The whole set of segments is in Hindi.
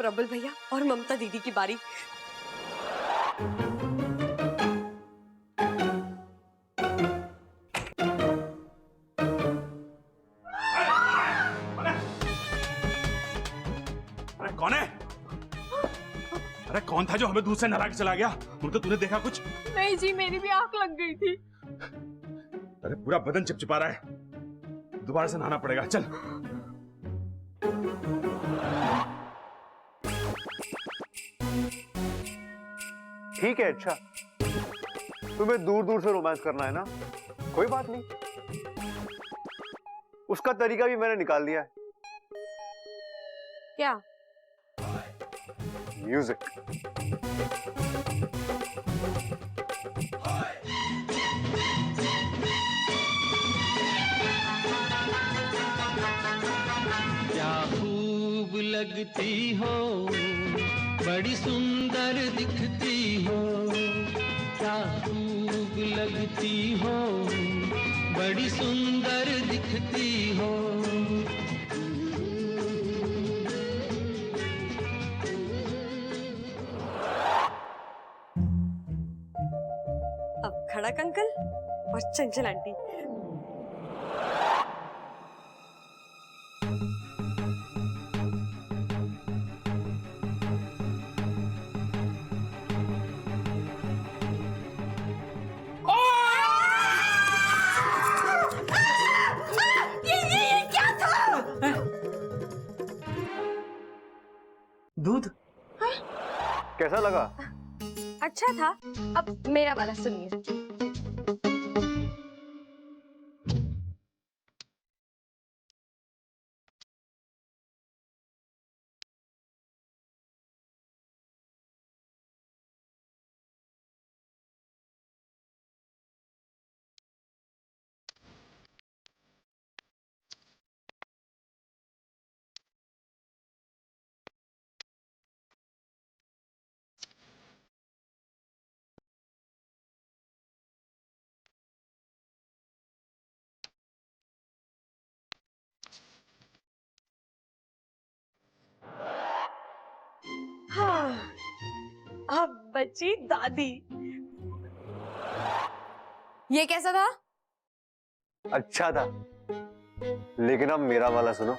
प्रबल भैया और ममता दीदी की बारी। अरे कौन है? अरे कौन था जो हमें दूर से नला के चला गया? उनको तूने देखा कुछ? नहीं जी, मेरी भी आंख लग गई थी। अरे पूरा बदन चिपचिपा रहा है, दोबारा से नहाना पड़ेगा। चल। ठीक है, अच्छा तुम्हें दूर दूर से रोमांस करना है ना, कोई बात नहीं, उसका तरीका भी मैंने निकाल दिया है। क्या? म्यूजिक। क्या खूब लगती हो, बड़ी सुंदर दिखती हो, क्या खूब लगती हो, बड़ी सुंदर दिखती हो। अब खड़क अंकल और चंचल आंटी। ये क्या था? दूध? कैसा लगा? अच्छा था। अब मेरा वाला सुनिए। हाँ, अब बची दादी। ये कैसा था? अच्छा था, लेकिन अब मेरा वाला सुनो।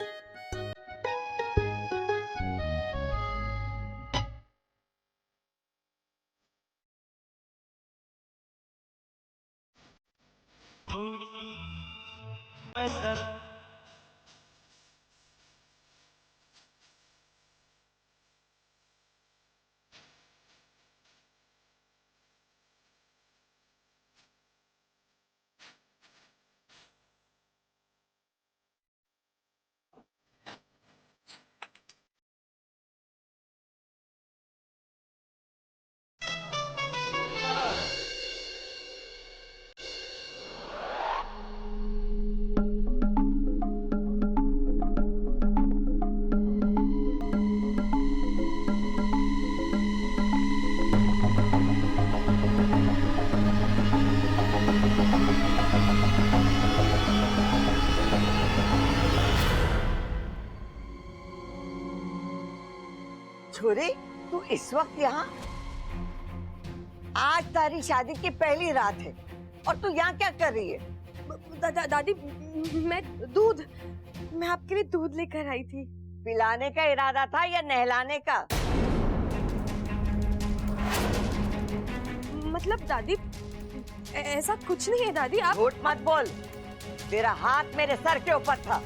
छोरी, तू इस वक्त यहाँ? आज तारी शादी की पहली रात है और तू यहाँ क्या कर रही है? दादी, मैं आपके लिए दूध लेकर आई थी। पिलाने का इरादा था या नहलाने का? मतलब दादी, ऐसा कुछ नहीं है दादी। आप झूठ मत बोल, तेरा हाथ मेरे सर के ऊपर था।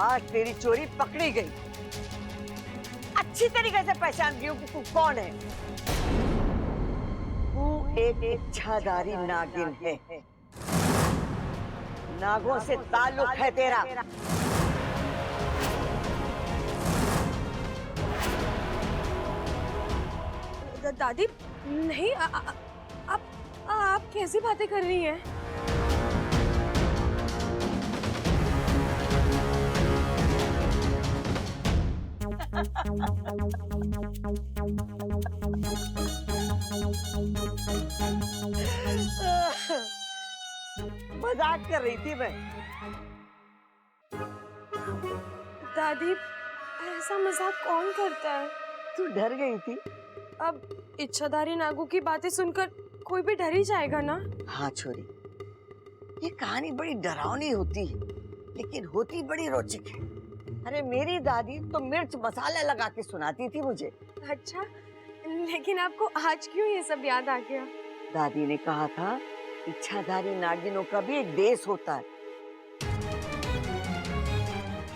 आज तेरी चोरी पकड़ी गई। अच्छी तरीके से पहचान गई हूँ कि तू कौन है। तू एक इच्छाधारी नागिन है। नागों से ताल्लुक है तेरा। दादी नहीं, आप कैसी बातें कर रही हैं? मजाक कर रही थी मैं। दादी, ऐसा मजाक कौन करता है? तू डर गई थी? अब इच्छाधारी नागों की बातें सुनकर कोई भी डर ही जाएगा ना। हाँ छोरी, ये कहानी बड़ी डरावनी होती है, लेकिन होती बड़ी रोचक है। अरे मेरी दादी तो मिर्च मसाला लगा के सुनाती थी मुझे। अच्छा, लेकिन आपको आज क्यों ये सब याद आ गया? दादी ने कहा था इच्छाधारी नागिनों का भी एक देश होता है,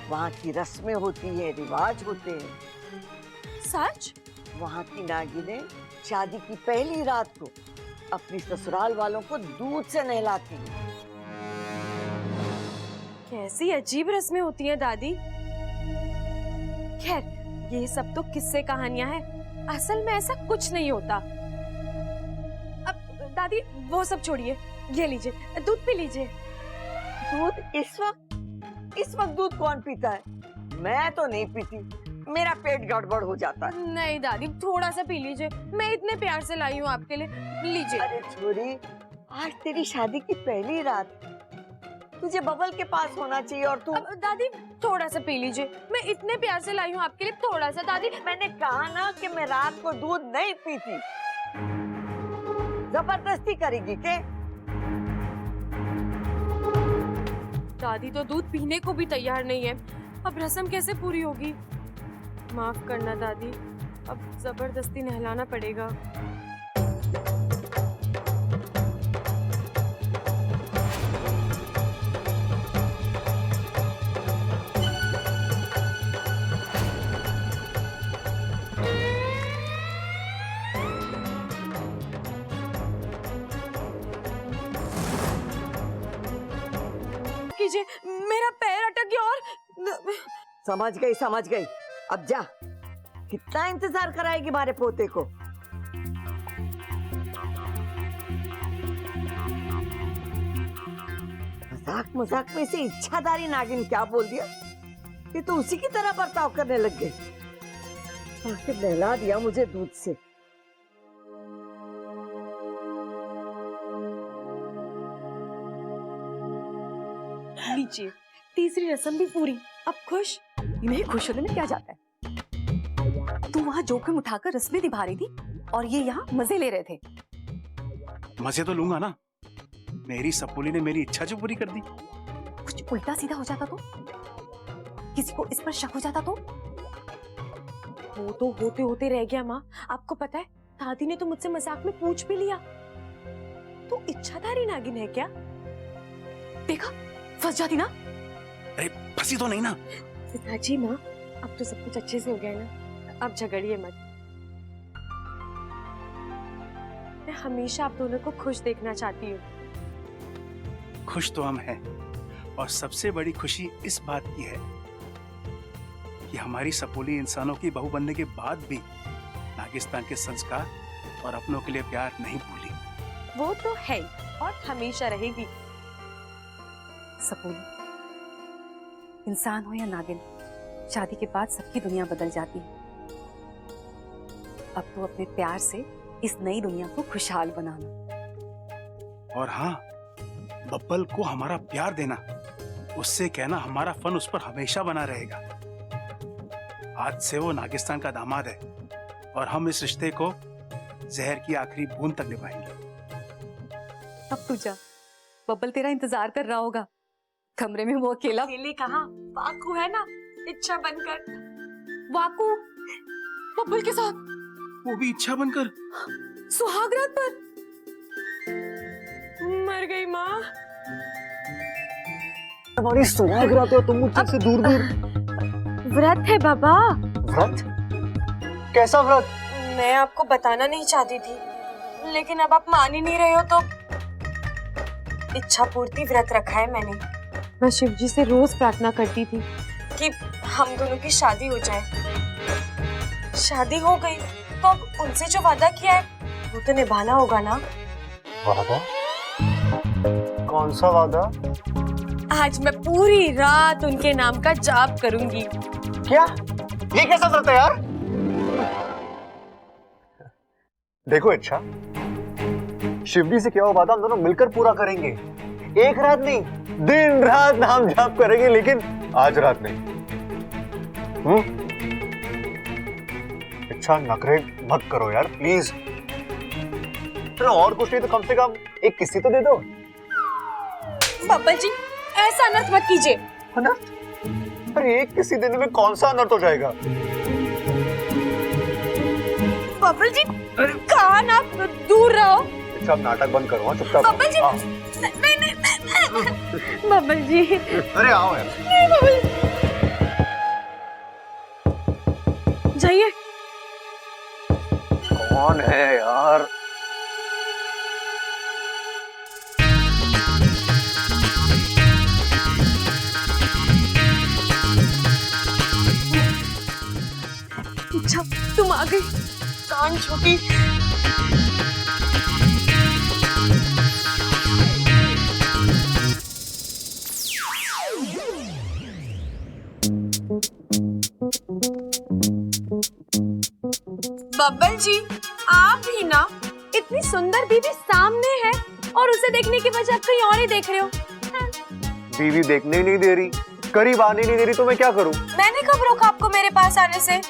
वहाँ की रस्में होती है, रिवाज होते हैं। सच? वहाँ की नागिनें शादी की पहली रात को अपनी ससुराल वालों को दूध से नहलाती हैं। कैसी अजीब रस्में होती हैं दादी। खैर, ये सब तो किस्से कहानियां हैं, असल में ऐसा कुछ नहीं होता। अब दादी वो सब छोड़िए, ये लीजिए, दूध पी लीजिए। दूध इस वक्त दूध कौन पीता है? मैं तो नहीं पीती, मेरा पेट गड़बड़ हो जाता है। नहीं दादी, थोड़ा सा पी लीजिए, मैं इतने प्यार से लाई हूँ आपके लिए, लीजिए। अरे छोरी, आज तेरी शादी की पहली रात, तुझे बबल के पास होना चाहिए और तू। अब दादी थोड़ा सा पी लीजिए, मैं इतने प्यार से लाई हूँ आपके लिए, थोड़ा सा। दादी मैंने कहा ना कि मैं रात को दूध नहीं पीती। जबरदस्ती करेगी के? दादी तो दूध पीने को भी तैयार नहीं है, अब रस्म कैसे पूरी होगी? माफ करना दादी, अब जबरदस्ती नहलाना पड़ेगा। कीजिए, मेरा पैर अटक गया और समझ गई। अब जा, कितना इंतजार कराएगी हमारे पोते को? मजाक में से इच्छाधारी नागिन क्या बोल दिया? ये तो उसी की तरह बर्ताव करने लग गई। आखिर नहला दिया मुझे दूध से। लीजिए, तीसरी रस्म भी पूरी, अब खुश? नहीं, खुश होने में क्या जाता है? तू वहाँ जोखिम उठाकर रस्में निभा रही थी और ये यहाँ मजे ले रहे थे। मजे तो लूंगा ना, मेरी सपोली ने मेरी इच्छा जो पूरी कर दी। कुछ उल्टा सीधा हो जाता तो? किसी को इस पर शक हो जाता तो? वो तो होते होते रह गया माँ। आपको पता है, दादी ने तो मुझसे मजाक में पूछ भी लिया, तो इच्छाधारी नागिन है क्या? देखा, फंस जाती ना। अरे फंसी तो नहीं ना? पिताजी माँ, अब तो सब कुछ अच्छे से हो गया ना, अब झगड़िए मत। मैं हमेशा आप दोनों को खुश देखना चाहती हूँ। खुश तो हम हैं, और सबसे बड़ी खुशी इस बात की है कि हमारी सपोली इंसानों की बहू बनने के बाद भी नागिस्तान के संस्कार और अपनों के लिए प्यार नहीं भूली। वो तो है और हमेशा रहेगी। सपोली, इंसान हो या नागिन, शादी के बाद सबकी दुनिया बदल जाती है। अब तो अपने प्यार से इस नई दुनिया को खुशहाल बनाना। और हाँ, बब्बल को हमारा प्यार देना, उससे कहना हमारा फन उस पर हमेशा बना रहेगा। आज से वो नागिस्तान का दामाद है और हम इस रिश्ते को जहर की आखिरी बूंद तक निभाएंगे। अब तू जा, बब्बल तेरा इंतजार कर रहा होगा कमरे में। वो अकेला अकेले कहाँ, वाकू है ना, इच्छा बनकर। वाकू बब्बल के साथ, वो भी इच्छा बनकर सुहागरात पर। मर गई माँ। हमारी सुहागरात हो, तुम मुझसे दूर दूर। व्रत है बाबा। व्रत? कैसा व्रत? मैं आपको बताना नहीं चाहती थी, लेकिन अब आप मान ही नहीं रहे हो तो इच्छा पूर्ति व्रत रखा है मैंने। मैं शिव जी से रोज प्रार्थना करती थी कि हम दोनों की शादी हो जाए। शादी हो गई तो अब उनसे जो वादा किया है वो तो निभाना होगा ना। वादा? कौन सा वादा? आज मैं पूरी रात उनके नाम का जाप करूंगी। क्या? ये कैसा व्रत है यार? देखो इच्छा, शिवजी से क्या हुआ वादा हम दोनों मिलकर पूरा करेंगे। एक रात नहीं, दिन रात नाम जाप करेंगे, लेकिन आज रात नहीं। अच्छा नखरे मत करो यार प्लीज। अरे और कुछ नहीं तो कम से कम एक किस्सी तो दे दो। बब्बल जी ऐसा अनर्थ मत कीजिए। अनर्थ? अरे एक किस्सी देने में कौन सा अनर्थ हो जाएगा? बब्बल जी कहा ना दूर रहो। अच्छा अब नाटक बंद करो, हाँ चुपचाप। बब्बल जी हाँ। नहीं बब्बल जी अरे आओ यार। नहीं बब्बल जाइए। कौन है यार? अच्छा तुम आ गई। कान छोटी। बब्बल जी आप ही ना, इतनी सुंदर बीवी सामने है और उसे देखने के बजाय आप कहीं और ही देख रहे हो। बीवी देखने ही नहीं दे रही, करीब आने नहीं दे रही, तो मैं क्या करूं? मैंने कब रोका आपको मेरे पास आने से?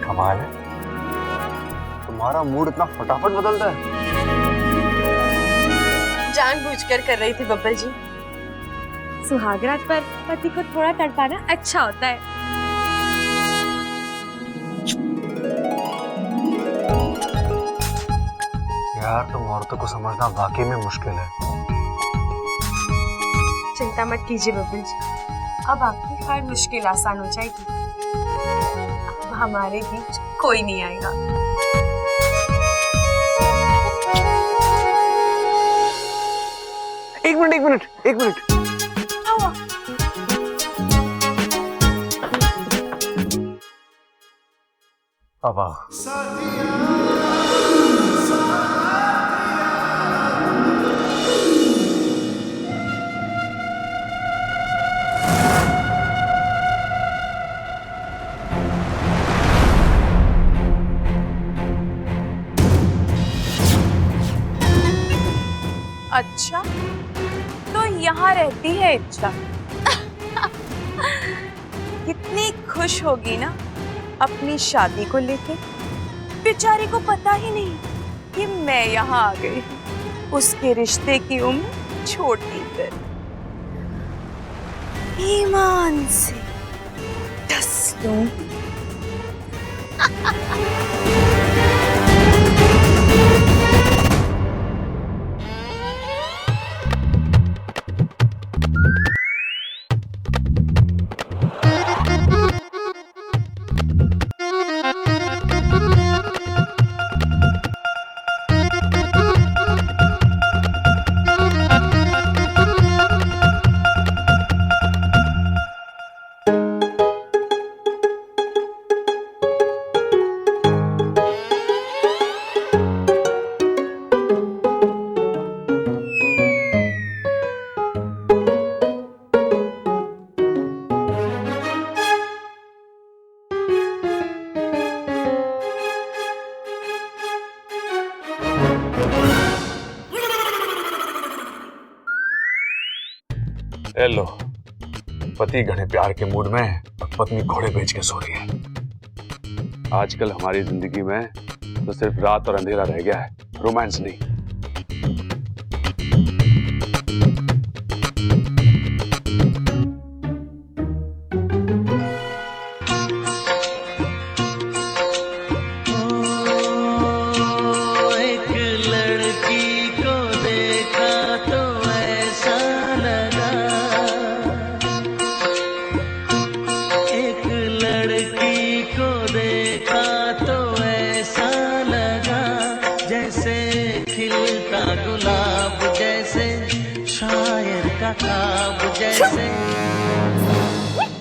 कमाल है, तुम्हारा मूड इतना फटाफट बदलता है। जानबूझकर कर रही थी बब्बल जी। सुहागरात पर पति को थोड़ा तड़पाना अच्छा होता है। यार तुम औरतों को समझना वाकई में मुश्किल है। चिंता मत कीजिए बब्बल जी, अब आपकी हर मुश्किल आसान हो जाएगी। अब हमारे बीच कोई नहीं आएगा। एक मिनट। पापा अच्छा तो यहाँ रहती है इच्छा। कितनी खुश होगी ना अपनी शादी को लेके। बेचारी को पता ही नहीं कि मैं यहाँ आ गई हूँ। उसके रिश्ते की उम्र छोटी कर ईमान से डस लूं। लो, पति घने प्यार के मूड में है और पत्नी घोड़े बेच के सो रही है। आजकल हमारी जिंदगी में तो सिर्फ रात और अंधेरा रह गया है, रोमांस नहीं।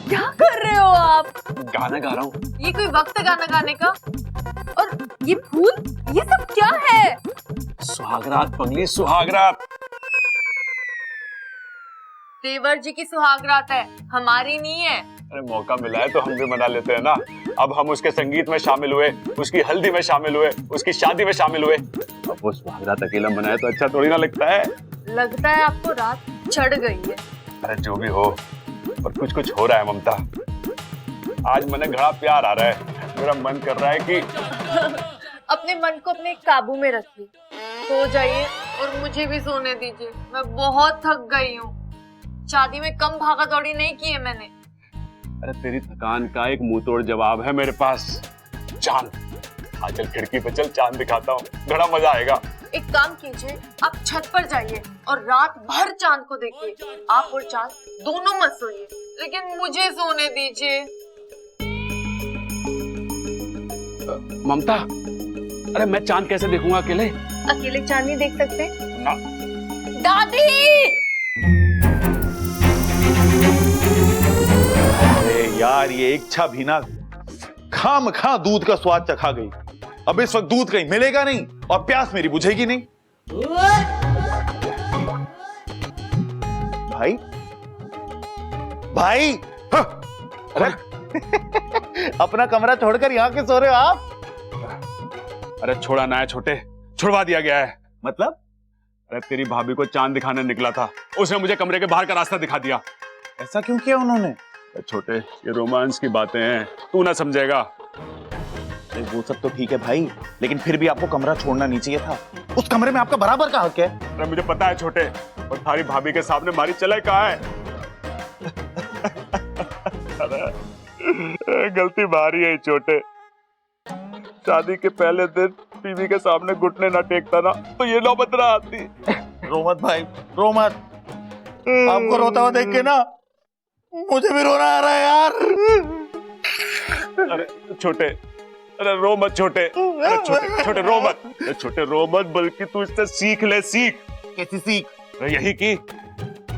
क्या कर रहे हो आप? गाना गा रहा हूँ। ये कोई वक्त है गाना गाने का? और ये फूल, ये सब क्या है? सुहागरात पगली, सुहागरात। देवर जी की सुहागरात है, हमारी नहीं है। अरे मौका मिला है तो हम भी मना लेते हैं ना। अब हम उसके संगीत में शामिल हुए, उसकी हल्दी में शामिल हुए, उसकी शादी में शामिल हुए। अब वो सुहागरात अकेला मनाए तो अच्छा थोड़ी ना लगता है। लगता है आपको रात चढ़ गई है। अरे जो भी हो, पर कुछ कुछ हो रहा है ममता। आज मैंने घड़ा प्यार आ रहा है, मेरा मन कर रहा है कि अपने मन को अपने काबू में रखिए, सो जाइए और मुझे भी सोने दीजिए। मैं बहुत थक गई हूँ, शादी में कम भागा दौड़ी नहीं की है मैंने। अरे तेरी थकान का एक मुंह तोड़ जवाब है मेरे पास, चांद। आज चल खिड़की पे चल, चांद दिखाता हूँ, बड़ा मजा आएगा। एक काम कीजिए, आप छत पर जाइए और रात भर चांद को देखिए। आप और चांद दोनों मत सोइए, लेकिन मुझे सोने दीजिए। ममता, अरे मैं चांद कैसे देखूंगा अकेले? अकेले चांद नहीं देख सकते ना। दादी! अरे यार, ये इच्छा भी ना खाम खा दूध का स्वाद चखा गई। अब इस वक्त दूध कहीं मिलेगा नहीं और प्यास मेरी बुझेगी नहीं। भाई भाई, हाँ। अरे अपना कमरा छोड़कर यहाँ के सो रहे हो आप? अरे छोड़ा ना है छोटे, छुड़वा दिया गया है। मतलब? अरे तेरी भाभी को चांद दिखाने निकला था, उसने मुझे कमरे के बाहर का रास्ता दिखा दिया। ऐसा क्यों किया उन्होंने? अरे छोटे, ये रोमांस की बातें हैं, तू ना समझेगा। अरे वो सब तो ठीक है भाई, लेकिन फिर भी आपको कमरा छोड़ना नहीं चाहिए था। उस कमरे में आपका बराबर का हक है। अरे मुझे पता है छोटे, और थारी भाभी के सामने मारी चले कहाँ है। अरे गलती मारी है छोटे। शादी के पहले दिन बीवी के सामने घुटने ना टेकता ना, तो ये नौबत ना आती। रो मत भाई, रो मत। आपको रोता हुआ देख के ना मुझे भी रोना आ रहा है यार। अरे छोटे, अरे रो मत छोटे। अरे छोटे छोटे रो मत, अरे छोटे रो मत, बल्कि तू इससे सीख ले। सीख? कैसी सीख? अरे यही कि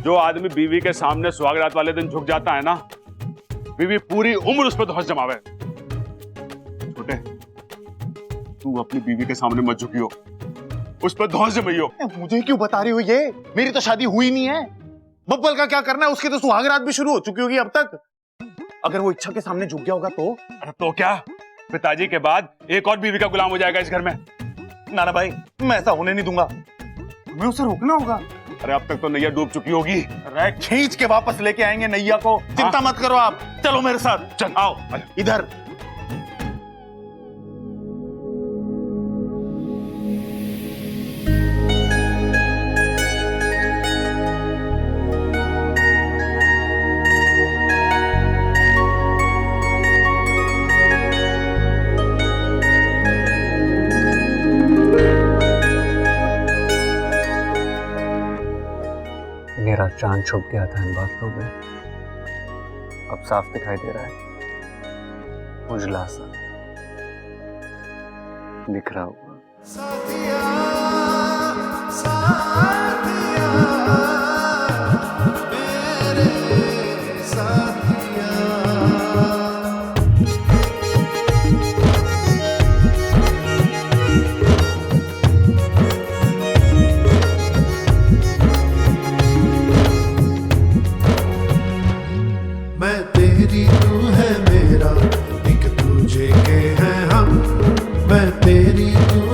जो आदमी बीवी के सामने सुहागरात वाले दिन झुक जाता है ना, बीवी पूरी उम्र उस पर धौंस जमावे। छोटे, तू अपनी बीवी के सामने मत झुकियो, उस पर धौंस जमाइयो। मुझे क्यों बता रही हो ये? मेरी तो शादी हुई नहीं है। बब्बल का क्या करना है? उसकी तो सुहागरात भी शुरू हो चुकी होगी अब तक। अगर वो इच्छा के सामने झुक गया होगा तो? अरे तो क्या, पिताजी के बाद एक और बीवी का गुलाम हो जाएगा इस घर में? नाना भाई, मैं ऐसा होने नहीं दूंगा। तुम्हें उसे रोकना होगा। अरे अब तक तो नैया डूब चुकी होगी। अरे खींच के वापस लेके आएंगे नैया को, चिंता मत करो आप। चलो मेरे साथ, चल आओ इधर। मेरा चांद छुप गया था इन बातों में, अब साफ दिखाई दे रहा है, उजला सा, बिखरा हुआ। साथिया, साथिया, मेरे साथिया। मैं तेरी, तू है मेरा, एक दूजे के हैं हम। मैं तेरी, तू